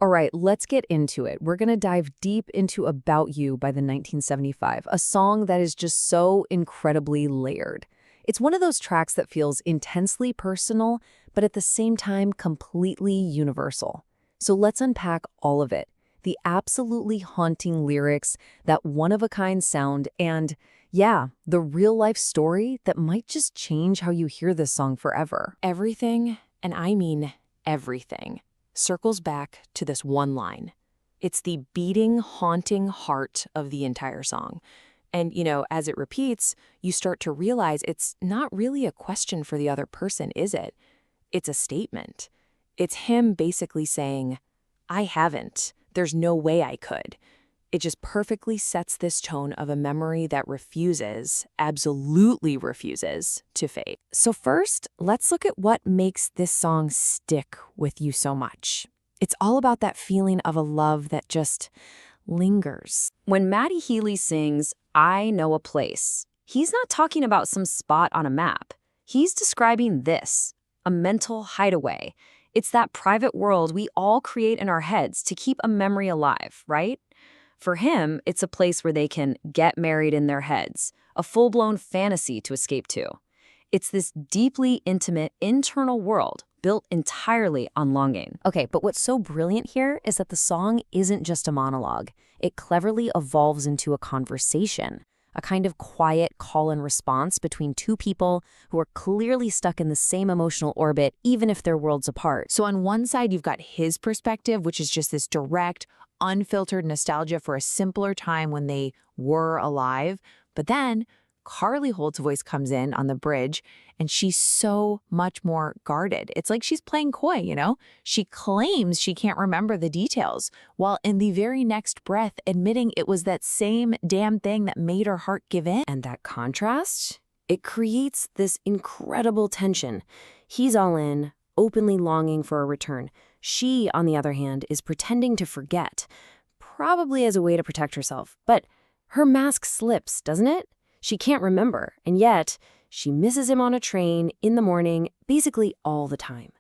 All right, let's get into it. We're going to dive deep into About You by the 1975, a song that is just so incredibly layered. It's one of those tracks that feels intensely personal, but at the same time completely universal. So let's unpack all of it. The absolutely haunting lyrics, that one-of-a-kind sound, and, yeah, the real-life story that might just change how you hear this song forever. Everything, and I mean everything, circles back to this one line. It's the beating, haunting heart of the entire song. And, as it repeats, you start to realize it's not really a question for the other person, is it? It's a statement. It's him basically saying, I haven't. There's no way I could. It just perfectly sets this tone of a memory that refuses, absolutely refuses, to fade. So first, let's look at what makes this song stick with you so much. It's all about that feeling of a love that just lingers. When Matt Healy sings, I Know a Place, he's not talking about some spot on a map. He's describing this, a mental hideaway. It's that private world we all create in our heads to keep a memory alive, right? For him, it's a place where they can get married in their heads, a full-blown fantasy to escape to. It's this deeply intimate internal world built entirely on longing. Okay, but what's so brilliant here is that the song isn't just a monologue. It cleverly evolves into a conversation, a kind of quiet call and response between two people who are clearly stuck in the same emotional orbit, even if they're worlds apart. So on one side, you've got his perspective, which is just this direct, unfiltered nostalgia for a simpler time when they were alive. But then Carly Holt's voice comes in on the bridge, and she's so much more guarded. It's like she's playing coy, She claims she can't remember the details, while in the very next breath admitting it was that same damn thing that made her heart give in. And that contrast, it creates this incredible tension. He's all in, openly longing for a return. She, on the other hand, is pretending to forget, probably as a way to protect herself. But her mask slips, doesn't it? She can't remember, and yet she misses him on a train, in the morning, basically all the time.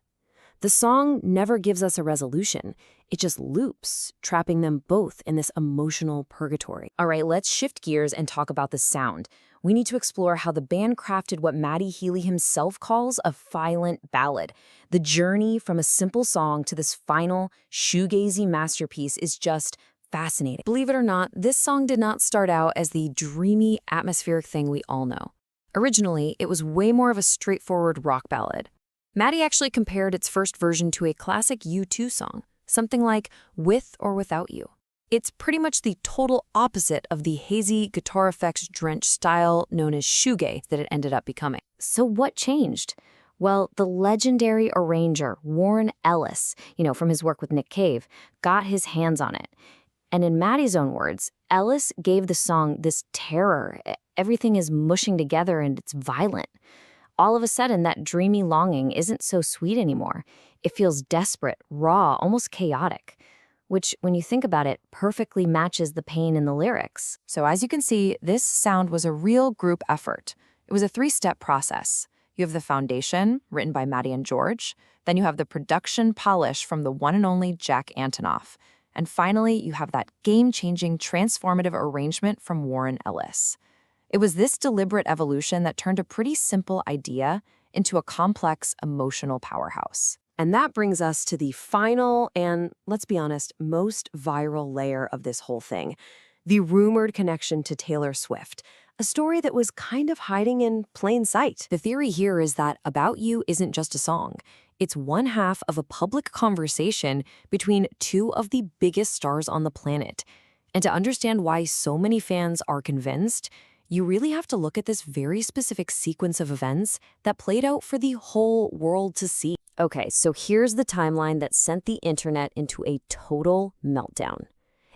The song never gives us a resolution. It just loops, trapping them both in this emotional purgatory. All right, let's shift gears and talk about the sound. We need to explore how the band crafted what Matty Healy himself calls a violent ballad. The journey from a simple song to this final, shoegazy masterpiece is just fascinating. Believe it or not, this song did not start out as the dreamy, atmospheric thing we all know. Originally, it was way more of a straightforward rock ballad. Matty actually compared its first version to a classic U2 song, something like With or Without You. It's pretty much the total opposite of the hazy, guitar effects-drenched style known as shoegaze that it ended up becoming. So what changed? Well, the legendary arranger, Warren Ellis, from his work with Nick Cave, got his hands on it. And in Matty's own words, Ellis gave the song this terror. Everything is mushing together and it's violent. All of a sudden, that dreamy longing isn't so sweet anymore. It feels desperate, raw, almost chaotic, which, when you think about it, perfectly matches the pain in the lyrics. So as you can see, this sound was a real group effort. It was a three-step process. You have the foundation, written by Matty and George. Then you have the production polish from the one and only Jack Antonoff. And finally, you have that game-changing, transformative arrangement from Warren Ellis. It was this deliberate evolution that turned a pretty simple idea into a complex, emotional powerhouse. And that brings us to the final and, let's be honest, most viral layer of this whole thing, the rumored connection to Taylor Swift, a story that was kind of hiding in plain sight. The theory here is that About You isn't just a song. It's one half of a public conversation between two of the biggest stars on the planet. And to understand why so many fans are convinced, you really have to look at this very specific sequence of events that played out for the whole world to see. Okay, so here's the timeline that sent the internet into a total meltdown.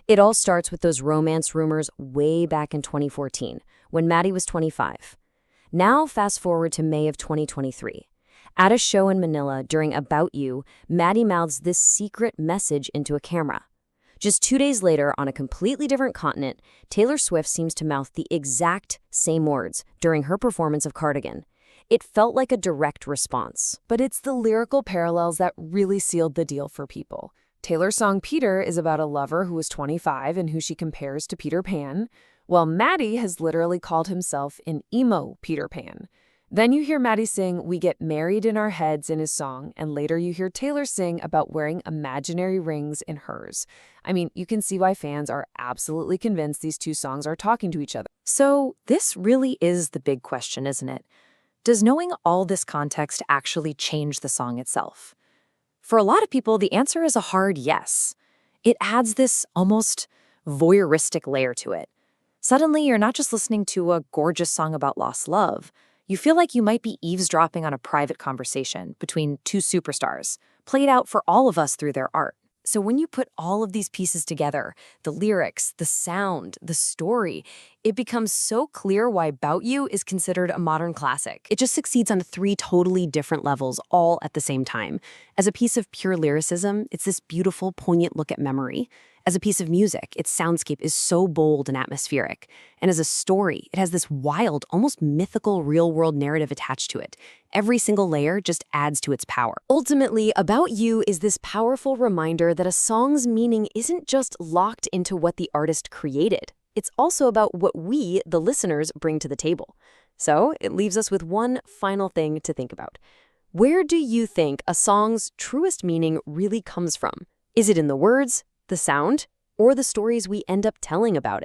It all starts with those romance rumors way back in 2014, when Matty was 25. Now fast forward to May of 2023. At a show in Manila during About You, Matty mouths this secret message into a camera. Just 2 days later, on a completely different continent, Taylor Swift seems to mouth the exact same words during her performance of Cardigan. It felt like a direct response. But it's the lyrical parallels that really sealed the deal for people. Taylor's song Peter is about a lover who is 25 and who she compares to Peter Pan, while Maddie has literally called himself an emo Peter Pan. Then you hear Maddie sing "We Get Married in Our Heads" in his song, and later you hear Taylor sing about wearing imaginary rings in hers. I mean, you can see why fans are absolutely convinced these two songs are talking to each other. So this really is the big question, isn't it? Does knowing all this context actually change the song itself? For a lot of people, the answer is a hard yes. It adds this almost voyeuristic layer to it. Suddenly, you're not just listening to a gorgeous song about lost love. You feel like you might be eavesdropping on a private conversation between two superstars, played out for all of us through their art. So when you put all of these pieces together, the lyrics, the sound, the story, it becomes so clear why About You is considered a modern classic. It just succeeds on 3 totally different levels, all at the same time. As a piece of pure lyricism, it's this beautiful, poignant look at memory. As a piece of music, its soundscape is so bold and atmospheric. And as a story, it has this wild, almost mythical real-world narrative attached to it. Every single layer just adds to its power. Ultimately, About You is this powerful reminder that a song's meaning isn't just locked into what the artist created. It's also about what we, the listeners, bring to the table. So it leaves us with one final thing to think about. Where do you think a song's truest meaning really comes from? Is it in the words, the sound, or the stories we end up telling about it?